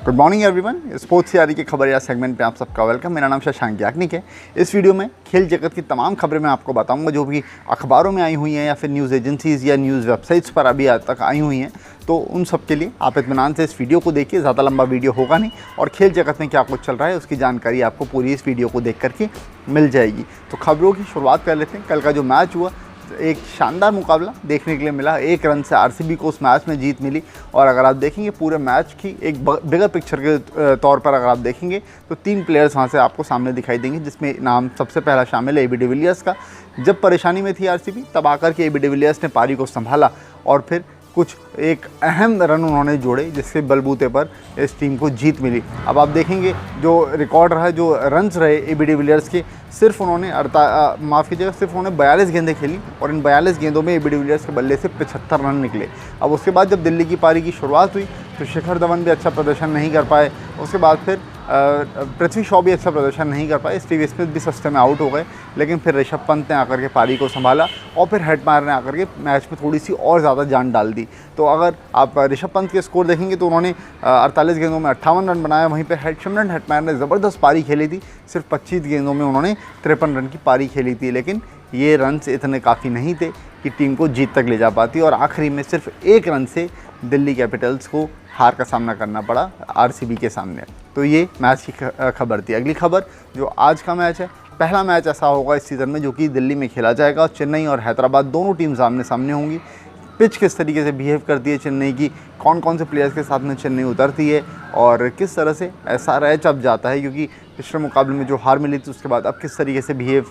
Good morning everyone. Sports यारी की खबर या सेगमेंट पे आप सबका वेलकम। मेरा नाम शशांक याग्निक है। इस वीडियो में खेल जगत की तमाम खबरें मैं आपको बताऊंगा जो भी अखबारों में आई हुई हैं या फिर न्यूज़ एजेंसीज़ या न्यूज़ वेबसाइट्स पर अभी आज तक आई हुई हैं। तो उन सब के लिए आप इत्मीनान से इस वीडियो को देखिए। ज़्यादा लंबा वीडियो होगा नहीं और खेल जगत में क्या कुछ चल रहा है उसकी जानकारी आपको पूरी इस वीडियो को देख करके मिल जाएगी। तो खबरों की शुरुआत कर लेते हैं। कल का जो मैच हुआ, एक शानदार मुकाबला देखने के लिए मिला। 1 रन से आरसीबी को उस मैच में जीत मिली। और अगर आप देखेंगे पूरे मैच की एक बिगर पिक्चर के तौर पर अगर आप देखेंगे तो 3 प्लेयर्स वहाँ से आपको सामने दिखाई देंगे, जिसमें नाम सबसे पहला शामिल है एबी डिविलियर्स का। जब परेशानी में थी आरसीबी तब आकर के एबी डिविलियर्स ने पारी को संभाला और फिर कुछ एक अहम रन उन्होंने जोड़े जिसके बलबूते पर इस टीम को जीत मिली। अब आप देखेंगे जो रिकॉर्ड रहा, जो रन्स रहे एबी डिविलियर्स के, सिर्फ उन्होंने सिर्फ उन्होंने 42 गेंदें खेली और इन 42 गेंदों में एबी डिविलियर्स के बल्ले से 75 रन निकले। अब उसके बाद जब दिल्ली की पारी की शुरुआत हुई तो शिखर धवन भी अच्छा प्रदर्शन नहीं कर पाए। उसके बाद फिर पृथ्वी शॉ भी अच्छा प्रदर्शन नहीं कर पाए। स्टीव स्मिथ भी सस्ते में आउट हो गए। लेकिन फिर ऋषभ पंत ने आकर के पारी को संभाला और फिर हेटमायर ने आकर के मैच में थोड़ी सी और ज़्यादा जान डाल दी। तो अगर आप ऋषभ पंत के स्कोर देखेंगे तो उन्होंने 48 गेंदों में 58 रन बनाया। वहीं पर सिमरन हेटमायर ने ज़बरदस्त पारी खेली थी। सिर्फ 25 गेंदों में उन्होंने 53 रन की पारी खेली थी। लेकिन ये रन्स इतने काफ़ी नहीं थे कि टीम को जीत तक ले जा पाती और आखिरी में सिर्फ 1 रन से दिल्ली कैपिटल्स को हार का सामना करना पड़ा आरसीबी के सामने। तो ये मैच की खबर थी। अगली खबर जो आज का मैच है, पहला मैच ऐसा होगा इस सीज़न में जो कि दिल्ली में खेला जाएगा। चेन्नई और हैदराबाद दोनों टीम्स आमने सामने होंगी। पिच किस तरीके से बिहेव करती है चेन्नई की, कौन कौन से प्लेयर्स के साथ में चेन्नई उतरती है और किस तरह से एसआरएच अब जाता है, क्योंकि पिछले मुकाबले में जो हार मिली थी उसके बाद अब किस तरीके से बिहेव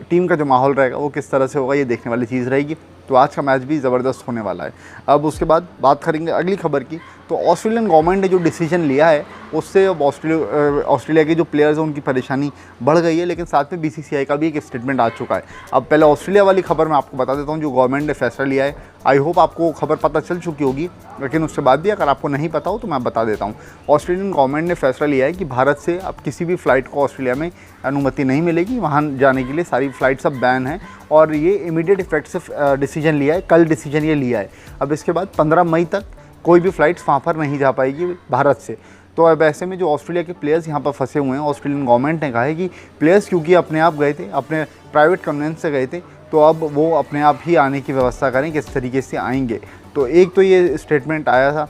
टीम का जो माहौल रहेगा वो किस तरह से होगा, ये देखने वाली चीज़ रहेगी। तो आज का मैच भी ज़बरदस्त होने वाला है। अब उसके बाद बात करेंगे अगली खबर की। तो ऑस्ट्रेलियन गवर्नमेंट ने जो डिसीजन लिया है उससे अब ऑस्ट्रेलिया के जो प्लेयर्स हैं उनकी परेशानी बढ़ गई है। लेकिन साथ में बीसीसीआई का भी एक स्टेटमेंट आ चुका है। अब पहले ऑस्ट्रेलिया वाली खबर मैं आपको बता देता हूँ जो गवर्नमेंट ने फैसला लिया है। आई होप आपको खबर पता चल चुकी होगी, लेकिन उसके बाद भी अगर आपको नहीं पता हो तो मैं बता देता हूँ। ऑस्ट्रेलियन गवर्नमेंट ने फैसला लिया है कि भारत से अब किसी भी फ़्लाइट को ऑस्ट्रेलिया में अनुमति नहीं मिलेगी। वहाँ जाने के लिए सारी फ़्लाइट्स अब बैन है और ये इमीडिएट इफेक्ट से डिसीजन लिया है। कल डिसीजन ये लिया है। अब इसके बाद 15 मई तक कोई भी फ़्लाइट्स वहाँ पर नहीं जा पाएगी भारत से। तो अब ऐसे में जो ऑस्ट्रेलिया के प्लेयर्स यहाँ पर फंसे हुए हैं, ऑस्ट्रेलियन गवर्नमेंट ने कहा है कि प्लेयर्स क्योंकि अपने आप गए थे, अपने प्राइवेट कन्वेंस से गए थे, तो अब वो अपने आप ही आने की व्यवस्था करें किस तरीके से आएंगे। तो एक तो ये स्टेटमेंट आया था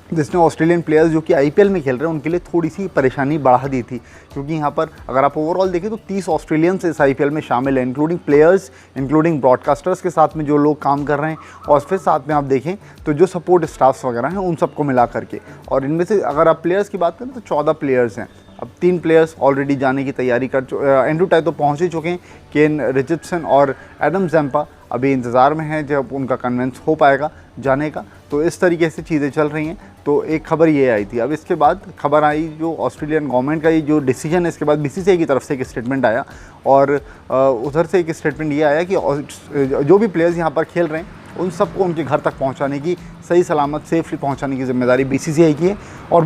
जिसने ऑस्ट्रेलियन प्लेयर्स जो कि आईपीएल में खेल रहे हैं उनके लिए थोड़ी सी परेशानी बढ़ा दी थी, क्योंकि यहाँ पर अगर आप ओवरऑल देखें तो 30 ऑस्ट्रेलियंस इस आईपीएल में शामिल हैं, इंक्लूडिंग प्लेयर्स, इंक्लूडिंग ब्रॉडकास्टर्स के साथ में जो लोग काम कर रहे हैं और फिर साथ में आप देखें तो जो सपोर्ट स्टाफ्स वगैरह हैं उन सबको मिला करके। और इनमें से अगर आप प्लेयर्स की बात करें तो 14 प्लेयर्स हैं। अब 3 प्लेयर्स ऑलरेडी जाने की तैयारी एंड्रू टाई तो पहुँच ही चुके हैं। केन रिचर्डसन और एडम जैम्पा अभी इंतज़ार में हैं जब उनका कन्वेंस हो पाएगा जाने का। तो इस तरीके से चीज़ें चल रही हैं। तो एक खबर ये आई थी। अब इसके बाद खबर आई जो ऑस्ट्रेलियन गवर्नमेंट का ये जो डिसीजन है, इसके बाद बीसीसीआई की तरफ से एक स्टेटमेंट आया और उधर से एक स्टेटमेंट ये आया कि जो भी प्लेयर्स यहाँ पर खेल रहे हैं उन सबको उनके घर तक पहुँचाने की, सही सलामत सेफली पहँचाने की जिम्मेदारी बीसीसीआई की है। और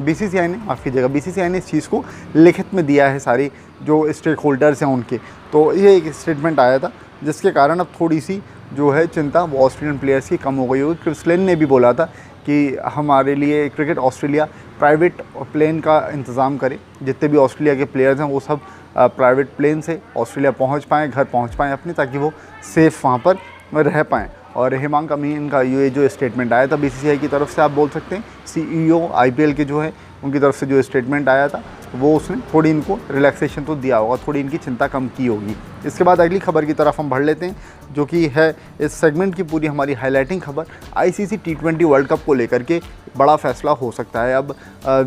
बीसीसीआई ने इस चीज़ को लिखित में दिया है सारी जो स्टेक होल्डर्स हैं उनके। तो ये एक स्टेटमेंट आया था जिसके कारण अब थोड़ी सी जो है चिंता वो ऑस्ट्रेलियन प्लेयर्स की कम हो गई होगी। क्रिस लेन ने भी बोला था कि हमारे लिए क्रिकेट ऑस्ट्रेलिया प्राइवेट प्लेन का इंतज़ाम करे, जितने भी ऑस्ट्रेलिया के प्लेयर्स हैं वो सब प्राइवेट प्लेन से ऑस्ट्रेलिया पहुंच पाएँ, घर पहुंच पाएँ अपने, ताकि वो सेफ़ वहाँ पर रह पाएँ। और हेमांग अमीन का ये जो स्टेटमेंट आया था बीसीसीआई की तरफ से, आप बोल सकते हैं सीईओ आईपीएल के जो है उनकी तरफ से जो स्टेटमेंट आया था वो उसने थोड़ी इनको रिलैक्सेशन तो दिया होगा, थोड़ी इनकी चिंता कम की होगी। इसके बाद अगली खबर की तरफ हम बढ़ लेते हैं जो कि है इस सेगमेंट की पूरी हमारी हाईलाइटिंग खबर। आईसीसी T20 वर्ल्ड कप को लेकर के बड़ा फैसला हो सकता है। अब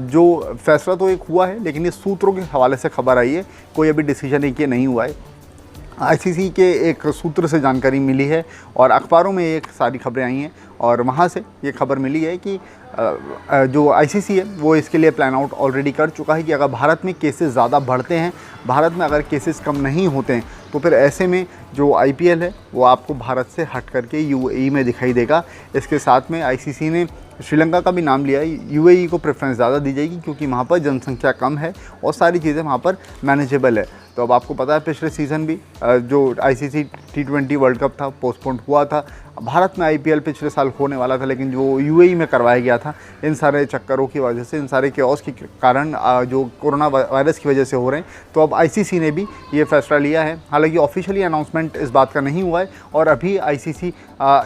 जो फैसला तो एक हुआ है लेकिन ये सूत्रों के हवाले से खबर आई है, कोई अभी डिसीजन एक ये नहीं हुआ है। आईसीसी के एक सूत्र से जानकारी मिली है और अखबारों में एक सारी खबरें आई हैं और वहाँ से ये खबर मिली है कि जो आईसीसी है वो इसके लिए प्लान आउट ऑलरेडी कर चुका है कि अगर भारत में केसेस ज़्यादा बढ़ते हैं, भारत में अगर केसेस कम नहीं होते हैं, तो फिर ऐसे में जो आईपीएल है वो आपको भारत से हट करके यूएई में दिखाई देगा। इसके साथ में आईसीसी ने श्रीलंका का भी नाम लिया है। यूएई को प्रेफरेंस ज़्यादा दी जाएगी क्योंकि वहाँ पर जनसंख्या कम है और सारी चीज़ें वहाँ पर मैनेजेबल है। तो अब आपको पता है पिछले सीज़न भी जो ICC T20 वर्ल्ड कप था पोस्टपोन हुआ था। भारत में IPL पिछले साल होने वाला था, लेकिन जो UAE में करवाया गया था इन सारे चक्करों की वजह से, इन सारे केओस के कारण जो कोरोना वायरस की वजह से हो रहे हैं, तो अब ICC ने भी ये फैसला लिया है। हालांकि ऑफिशियली अनाउंसमेंट इस बात का नहीं हुआ है और अभी ICC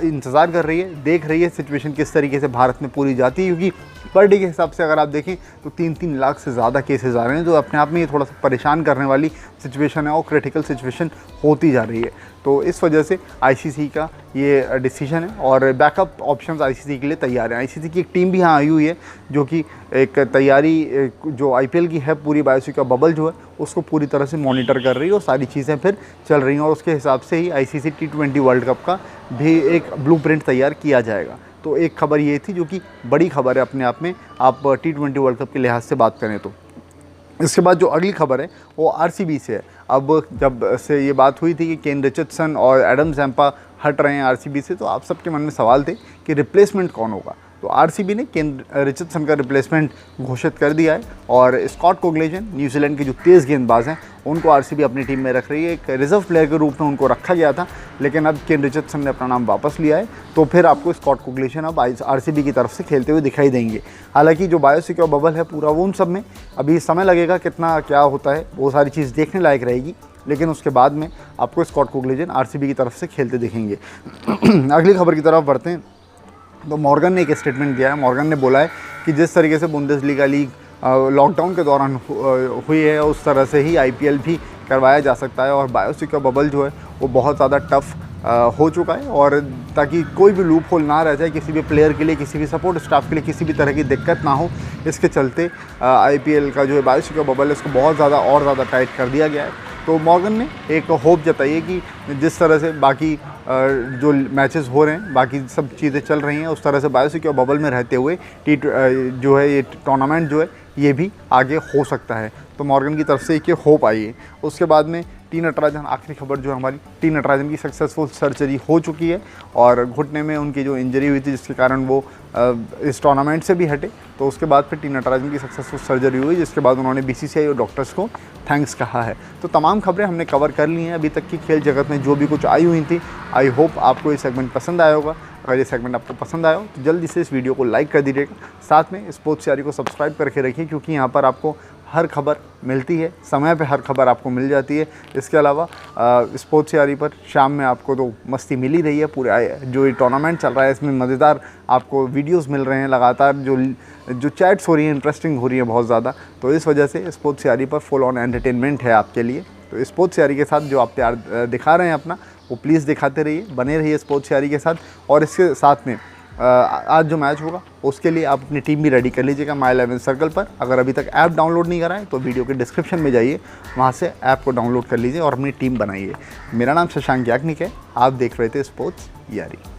इंतज़ार कर रही है, देख रही है सिचुएशन किस तरीके से भारत में पूरी जाती है, क्योंकि पर डे के हिसाब से अगर आप देखें तो 3-3 लाख से ज़्यादा केसेस आ रहे हैं, जो अपने आप में ये थोड़ा सा परेशान करने वाली सिचुएशन है और क्रिटिकल सिचुएशन होती जा रही है। तो इस वजह से ICC का ये डिसीजन है और बैकअप ऑप्शंस ICC के लिए तैयार हैं। ICC की एक टीम भी यहाँ आई हुई है जो कि एक तैयारी जो IPL की है, पूरी बायोसिक्योर बबल जो है उसको पूरी तरह से मॉनिटर कर रही है और सारी चीज़ें फिर चल रही हैं और उसके हिसाब से ही ICC T20 वर्ल्ड कप का भी एक ब्लूप्रिंट तैयार किया जाएगा। तो एक खबर ये थी जो कि बड़ी खबर है अपने आप में, आप T20 वर्ल्ड कप के लिहाज से बात करें तो। इसके बाद जो अगली खबर है वो RCB से है। अब जब से ये बात हुई थी कि केन रिचर्डसन और एडम जैम्पा हट रहे हैं RCB से, तो आप सबके मन में सवाल थे कि रिप्लेसमेंट कौन होगा। तो RCB ने केन रिचर्डसन का रिप्लेसमेंट घोषित कर दिया है और स्कॉट कोग्लेजन, न्यूजीलैंड के जो तेज़ गेंदबाज हैं, उनको RCB अपनी टीम में रख रही है। एक रिजर्व प्लेयर के रूप में उनको रखा गया था, लेकिन अब केन रिचर्डसन ने अपना नाम वापस लिया है, तो फिर आपको स्कॉट कोग्लेजन अब RCB की तरफ से खेलते हुए दिखाई देंगे। हालांकि जो बायोसिक्योर बबल है पूरा, वो उन सब में अभी समय लगेगा, कितना क्या होता है वो सारी चीज़ देखने लायक रहेगी, लेकिन उसके बाद में आपको स्कॉट कोग्लेजन RCB की तरफ से खेलते दिखेंगे। अगली खबर की तरफ बढ़ते हैं। तो मॉर्गन ने एक स्टेटमेंट दिया है। मॉर्गन ने बोला है कि जिस तरीके से बुंदेसलीगा लीग लॉकडाउन के दौरान हुई है, उस तरह से ही IPL भी करवाया जा सकता है और बायोसिक्योर बबल जो है वो बहुत ज़्यादा टफ हो चुका है, और ताकि कोई भी लूप होल ना रह जाए किसी भी प्लेयर के लिए, किसी भी सपोर्ट स्टाफ के लिए किसी भी तरह की दिक्कत ना हो, इसके चलते IPL का जो है बायोसिक्योर बबल है इसको बहुत ज़्यादा और ज़्यादा टाइट कर दिया गया है। तो मॉर्गन ने एक होप जताई है कि जिस तरह से बाकी जो मैचेस हो रहे हैं, बाकी सब चीज़ें चल रही हैं, उस तरह से बायोसिक्योर बबल में रहते हुए जो है ये टूर्नामेंट जो है ये भी आगे हो सकता है। तो मॉर्गन की तरफ से एक होप आई है। उसके बाद में टी नटराजन, आखिरी खबर जो हमारी, टी नटराजन की सक्सेसफुल सर्जरी हो चुकी है और घुटने में उनकी जो इंजरी हुई थी जिसके कारण वो इस टूर्नामेंट से भी हटे, तो उसके बाद फिर टी नटराजन की सक्सेसफुल सर्जरी हुई, जिसके बाद उन्होंने BCCI और डॉक्टर्स को थैंक्स कहा है। तो तमाम खबरें हमने कवर कर ली हैं अभी तक की खेल जगत में जो भी कुछ आई हुई थी। आई होप आपको ये सेगमेंट पसंद आया होगा। अगर ये सेगमेंट आपको पसंद आया हो तो जल्दी से इस वीडियो को लाइक कर दीजिएगा, साथ में स्पोर्ट्स तैयारी को सब्सक्राइब करके रखिए, क्योंकि यहाँ पर आपको हर खबर मिलती है, समय पे हर खबर आपको मिल जाती है। इसके अलावा स्पोर्ट्स तैयारी पर शाम में आपको तो मस्ती मिल ही रही है, पूरे जो ये टूर्नामेंट चल रहा है इसमें मज़ेदार आपको वीडियोस मिल रहे हैं लगातार, जो चैट्स हो रही हैं इंटरेस्टिंग हो रही है बहुत ज़्यादा। तो इस वजह से स्पोर्ट्स तैयारी पर फुल ऑन एंटरटेनमेंट है आपके लिए। तो स्पोर्ट्स तैयारी के साथ जो आप प्यार दिखा रहे हैं अपना, वो प्लीज़ दिखाते रहिए, बने रहिए स्पोर्ट्स तैयारी के साथ। और इसके साथ में आज जो मैच होगा उसके लिए आप अपनी टीम भी रेडी कर लीजिएगा My11 सर्कल पर। अगर अभी तक ऐप डाउनलोड नहीं कराएं तो वीडियो के डिस्क्रिप्शन में जाइए, वहाँ से ऐप को डाउनलोड कर लीजिए और अपनी टीम बनाइए। मेरा नाम शशांक याग्निक है, आप देख रहे थे स्पोर्ट्स यारी।